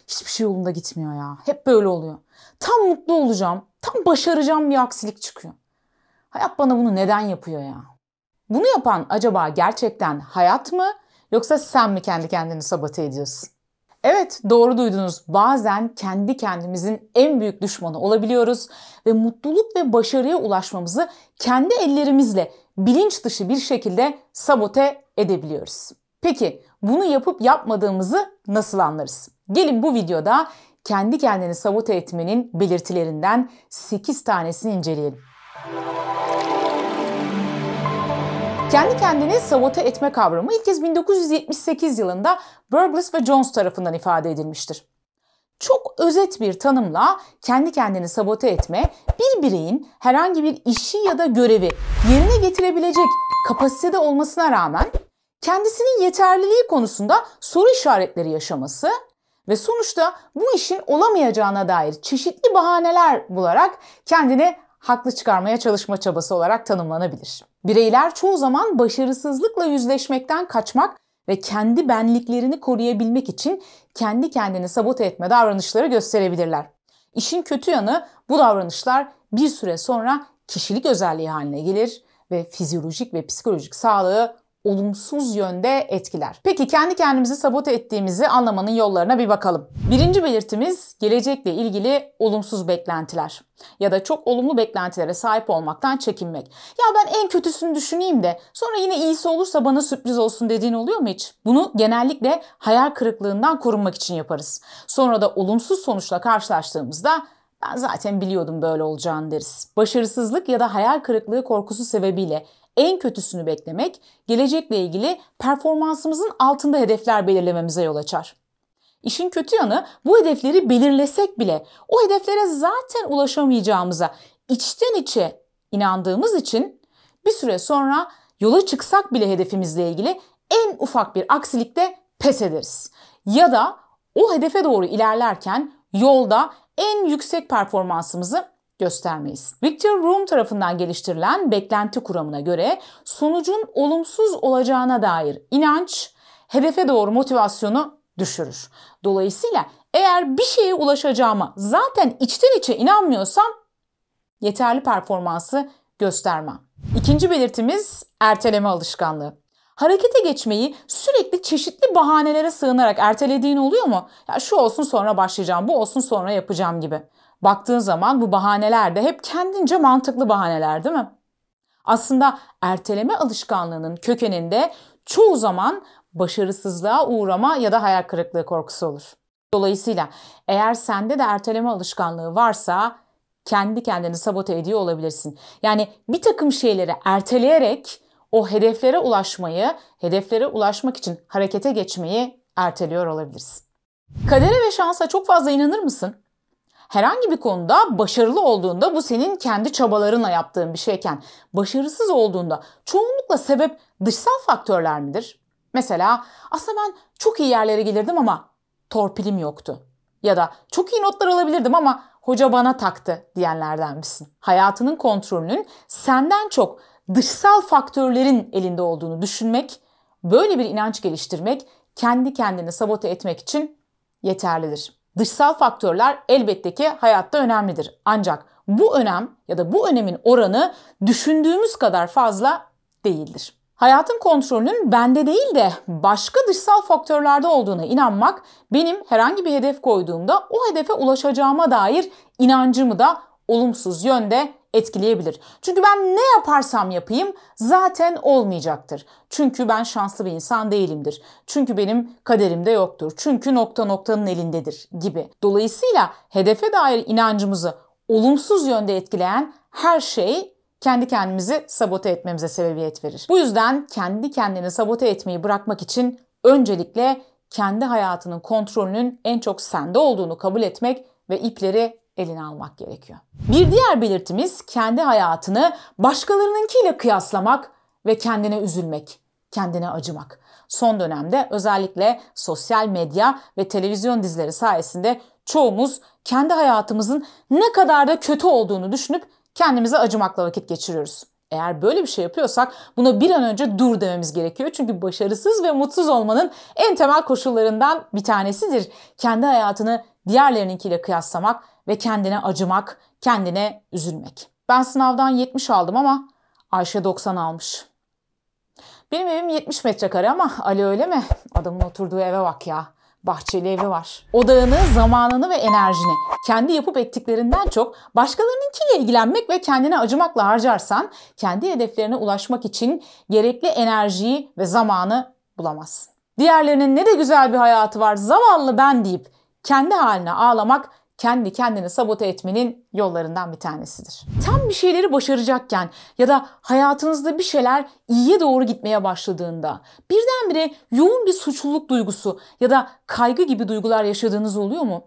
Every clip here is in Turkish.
hiçbir şey yolunda gitmiyor ya. Hep böyle oluyor. Tam mutlu olacağım, tam başaracağım bir aksilik çıkıyor. Hayat bana bunu neden yapıyor ya? Bunu yapan acaba gerçekten hayat mı yoksa sen mi kendi kendini sabote ediyorsun? Evet, doğru duydunuz. Bazen kendi kendimizin en büyük düşmanı olabiliyoruz ve mutluluk ve başarıya ulaşmamızı kendi ellerimizle bilinç dışı bir şekilde sabote edebiliyoruz. Peki bunu yapıp yapmadığımızı nasıl anlarız? Gelin bu videoda kendi kendini sabote etmenin belirtilerinden 8 tanesini inceleyelim. Kendi kendini sabote etme kavramı ilk kez 1978 yılında Burgess ve Jones tarafından ifade edilmiştir. Çok özet bir tanımla kendi kendini sabote etme, bir bireyin herhangi bir işi ya da görevi yerine getirebilecek kapasitede olmasına rağmen kendisinin yeterliliği konusunda soru işaretleri yaşaması ve sonuçta bu işin olamayacağına dair çeşitli bahaneler bularak kendini haklı çıkarmaya çalışma çabası olarak tanımlanabilir. Bireyler çoğu zaman başarısızlıkla yüzleşmekten kaçmak ve kendi benliklerini koruyabilmek için kendi kendini sabote etme davranışları gösterebilirler. İşin kötü yanı bu davranışlar bir süre sonra kişilik özelliği haline gelir ve fizyolojik ve psikolojik sağlığı olumsuz yönde etkiler. Peki kendi kendimizi sabote ettiğimizi anlamanın yollarına bir bakalım. Birinci belirtimiz gelecekle ilgili olumsuz beklentiler ya da çok olumlu beklentilere sahip olmaktan çekinmek. Ya ben en kötüsünü düşüneyim de sonra yine iyisi olursa bana sürpriz olsun dediğin oluyor mu hiç? Bunu genellikle hayal kırıklığından korunmak için yaparız. Sonra da olumsuz sonuçla karşılaştığımızda ben zaten biliyordum böyle olacağını deriz. Başarısızlık ya da hayal kırıklığı korkusu sebebiyle en kötüsünü beklemek, gelecekle ilgili performansımızın altında hedefler belirlememize yol açar. İşin kötü yanı bu hedefleri belirlesek bile o hedeflere zaten ulaşamayacağımıza içten içe inandığımız için bir süre sonra yola çıksak bile hedefimizle ilgili en ufak bir aksilikte pes ederiz. Ya da o hedefe doğru ilerlerken yolda en yüksek performansımızı göstermeyiz. Victor Room tarafından geliştirilen beklenti kuramına göre sonucun olumsuz olacağına dair inanç hedefe doğru motivasyonu düşürür. Dolayısıyla eğer bir şeye ulaşacağıma zaten içten içe inanmıyorsam yeterli performansı göstermem. İkinci belirtimiz erteleme alışkanlığı. Harekete geçmeyi sürekli çeşitli bahanelere sığınarak ertelediğin oluyor mu? Ya şu olsun sonra başlayacağım, bu olsun sonra yapacağım gibi. Baktığın zaman bu bahaneler de hep kendince mantıklı bahaneler değil mi? Aslında erteleme alışkanlığının kökeninde çoğu zaman başarısızlığa uğrama ya da hayal kırıklığı korkusu olur. Dolayısıyla eğer sende de erteleme alışkanlığı varsa kendi kendini sabote ediyor olabilirsin. Yani bir takım şeyleri erteleyerek o hedeflere ulaşmayı, hedeflere ulaşmak için harekete geçmeyi erteliyor olabilirsin. Kadere ve şansa çok fazla inanır mısın? Herhangi bir konuda başarılı olduğunda bu senin kendi çabalarınla yaptığın bir şeyken başarısız olduğunda çoğunlukla sebep dışsal faktörler midir? Mesela aslında ben çok iyi yerlere gelirdim ama torpilim yoktu. Ya da çok iyi notlar alabilirdim ama hoca bana taktı diyenlerden misin? Hayatının kontrolünün senden çok dışsal faktörlerin elinde olduğunu düşünmek, böyle bir inanç geliştirmek kendi kendini sabote etmek için yeterlidir. Dışsal faktörler elbette ki hayatta önemlidir. Ancak bu önem ya da bu önemin oranı düşündüğümüz kadar fazla değildir. Hayatın kontrolünün bende değil de başka dışsal faktörlerde olduğuna inanmak benim herhangi bir hedef koyduğumda o hedefe ulaşacağıma dair inancımı da olumsuz yönde etkileyebilir. Çünkü ben ne yaparsam yapayım zaten olmayacaktır. Çünkü ben şanslı bir insan değilimdir. Çünkü benim kaderimde yoktur. Çünkü nokta noktanın elindedir gibi. Dolayısıyla hedefe dair inancımızı olumsuz yönde etkileyen her şey kendi kendimizi sabote etmemize sebebiyet verir. Bu yüzden kendi kendini sabote etmeyi bırakmak için öncelikle kendi hayatının kontrolünün en çok sende olduğunu kabul etmek ve ipleri eline almak gerekiyor. Bir diğer belirtimiz kendi hayatını başkalarınınkiyle kıyaslamak ve kendine üzülmek, kendine acımak. Son dönemde özellikle sosyal medya ve televizyon dizileri sayesinde çoğumuz kendi hayatımızın ne kadar da kötü olduğunu düşünüp kendimize acımakla vakit geçiriyoruz. Eğer böyle bir şey yapıyorsak buna bir an önce dur dememiz gerekiyor. Çünkü başarısız ve mutsuz olmanın en temel koşullarından bir tanesidir. Kendi hayatını diğerlerininkiyle kıyaslamak ve kendine acımak, kendine üzülmek. Ben sınavdan 70 aldım ama Ayşe 90 almış. Benim evim 70 metrekare ama Ali öyle mi? Adamın oturduğu eve bak ya. Bahçeli evi var. Odağını, zamanını ve enerjini kendi yapıp ettiklerinden çok başkalarınınkiyle ilgilenmek ve kendine acımakla harcarsan kendi hedeflerine ulaşmak için gerekli enerjiyi ve zamanı bulamazsın. Diğerlerinin ne de güzel bir hayatı var, zavallı ben deyip kendi haline ağlamak kendi kendini sabote etmenin yollarından bir tanesidir. Tam bir şeyleri başaracakken ya da hayatınızda bir şeyler iyiye doğru gitmeye başladığında birdenbire yoğun bir suçluluk duygusu ya da kaygı gibi duygular yaşadığınız oluyor mu?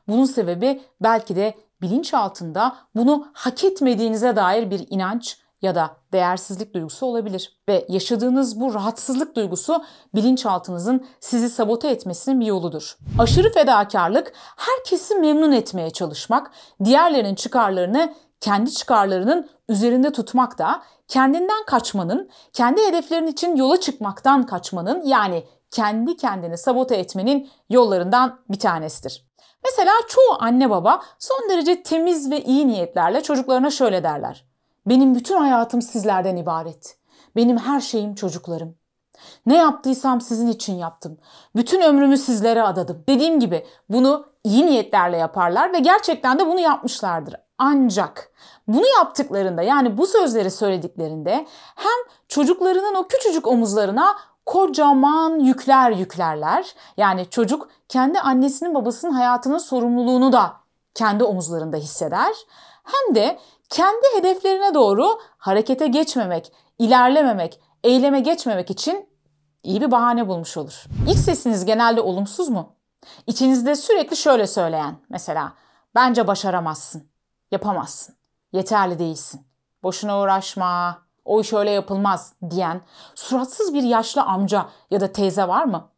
Bunun sebebi belki de bilinçaltında bunu hak etmediğinize dair bir inanç ya da değersizlik duygusu olabilir. Ve yaşadığınız bu rahatsızlık duygusu bilinçaltınızın sizi sabote etmesinin bir yoludur. Aşırı fedakarlık, herkesi memnun etmeye çalışmak, diğerlerinin çıkarlarını kendi çıkarlarının üzerinde tutmak da kendinden kaçmanın, kendi hedeflerin için yola çıkmaktan kaçmanın yani kendi kendini sabote etmenin yollarından bir tanesidir. Mesela çoğu anne baba son derece temiz ve iyi niyetlerle çocuklarına şöyle derler. Benim bütün hayatım sizlerden ibaret. Benim her şeyim çocuklarım. Ne yaptıysam sizin için yaptım. Bütün ömrümü sizlere adadım. Dediğim gibi bunu iyi niyetlerle yaparlar ve gerçekten de bunu yapmışlardır. Ancak bunu yaptıklarında yani bu sözleri söylediklerinde hem çocuklarının o küçücük omuzlarına kocaman yükler yüklerler. Yani çocuk kendi annesinin babasının hayatının sorumluluğunu da kendi omuzlarında hisseder. Hem de kendi hedeflerine doğru harekete geçmemek, ilerlememek, eyleme geçmemek için iyi bir bahane bulmuş olur. İç sesiniz genelde olumsuz mu? İçinizde sürekli şöyle söyleyen, mesela bence başaramazsın, yapamazsın, yeterli değilsin, boşuna uğraşma, o iş öyle yapılmaz diyen suratsız bir yaşlı amca ya da teyze var mı?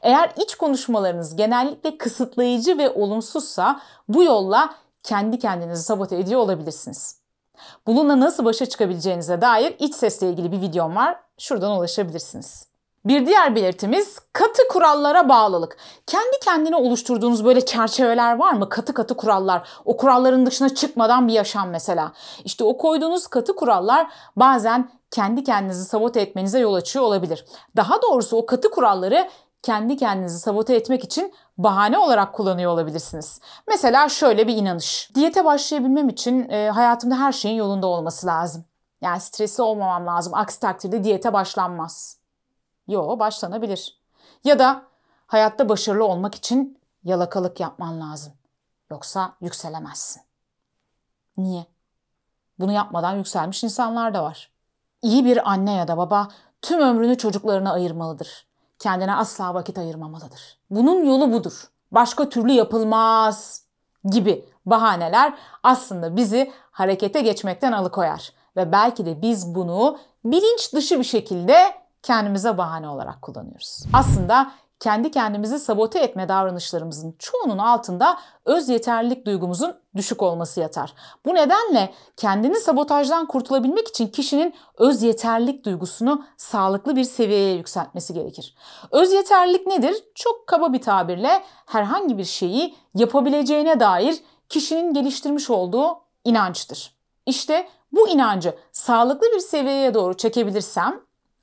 Eğer iç konuşmalarınız genellikle kısıtlayıcı ve olumsuzsa bu yolla kendi kendinizi sabote ediyor olabilirsiniz. Bununla nasıl başa çıkabileceğinize dair iç sesle ilgili bir videom var. Şuradan ulaşabilirsiniz. Bir diğer belirtimiz katı kurallara bağlılık. Kendi kendine oluşturduğunuz böyle çerçeveler var mı? Katı katı kurallar. O kuralların dışına çıkmadan bir yaşam mesela. İşte o koyduğunuz katı kurallar bazen kendi kendinizi sabote etmenize yol açıyor olabilir. Daha doğrusu o katı kuralları kendi kendinizi sabote etmek için bahane olarak kullanıyor olabilirsiniz. Mesela şöyle bir inanış. Diyete başlayabilmem için hayatımda her şeyin yolunda olması lazım. Yani stresli olmamam lazım. Aksi takdirde diyete başlanmaz. Yo, başlanabilir. Ya da hayatta başarılı olmak için yalakalık yapman lazım. Yoksa yükselemezsin. Niye? Bunu yapmadan yükselmiş insanlar da var. İyi bir anne ya da baba tüm ömrünü çocuklarına ayırmalıdır. Kendine asla vakit ayırmamalıdır. Bunun yolu budur. Başka türlü yapılmaz gibi bahaneler aslında bizi harekete geçmekten alıkoyar. Ve belki de biz bunu bilinç dışı bir şekilde kendimize bahane olarak kullanıyoruz. Aslında kendi kendimizi sabote etme davranışlarımızın çoğunun altında öz yeterlilik duygumuzun düşük olması yatar. Bu nedenle kendini sabotajdan kurtulabilmek için kişinin öz yeterlilik duygusunu sağlıklı bir seviyeye yükseltmesi gerekir. Öz yeterlilik nedir? Çok kaba bir tabirle herhangi bir şeyi yapabileceğine dair kişinin geliştirmiş olduğu inançtır. İşte bu inancı sağlıklı bir seviyeye doğru çekebilirsem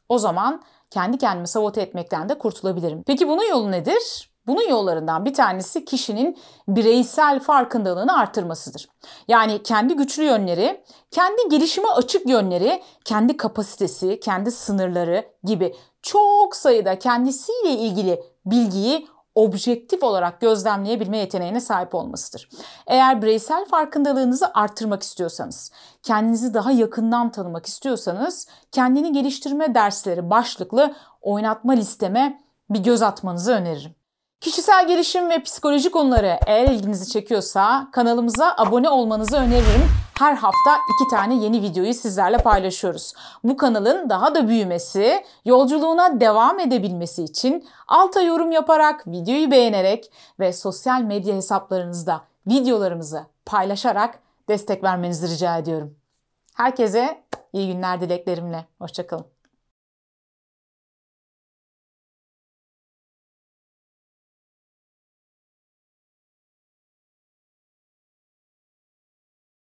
o zaman kendi kendimi sabote etmekten de kurtulabilirim. Peki bunun yolu nedir? Bunun yollarından bir tanesi kişinin bireysel farkındalığını arttırmasıdır. Yani kendi güçlü yönleri, kendi gelişime açık yönleri, kendi kapasitesi, kendi sınırları gibi çok sayıda kendisiyle ilgili bilgiyi objektif olarak gözlemleyebilme yeteneğine sahip olmasıdır. Eğer bireysel farkındalığınızı arttırmak istiyorsanız, kendinizi daha yakından tanımak istiyorsanız, kendini geliştirme dersleri başlıklı oynatma listeme bir göz atmanızı öneririm. Kişisel gelişim ve psikoloji konuları eğer ilginizi çekiyorsa kanalımıza abone olmanızı öneririm. Her hafta 2 tane yeni videoyu sizlerle paylaşıyoruz. Bu kanalın daha da büyümesi, yolculuğuna devam edebilmesi için alta yorum yaparak, videoyu beğenerek ve sosyal medya hesaplarınızda videolarımızı paylaşarak destek vermenizi rica ediyorum. Herkese iyi günler dileklerimle. Hoşça kalın.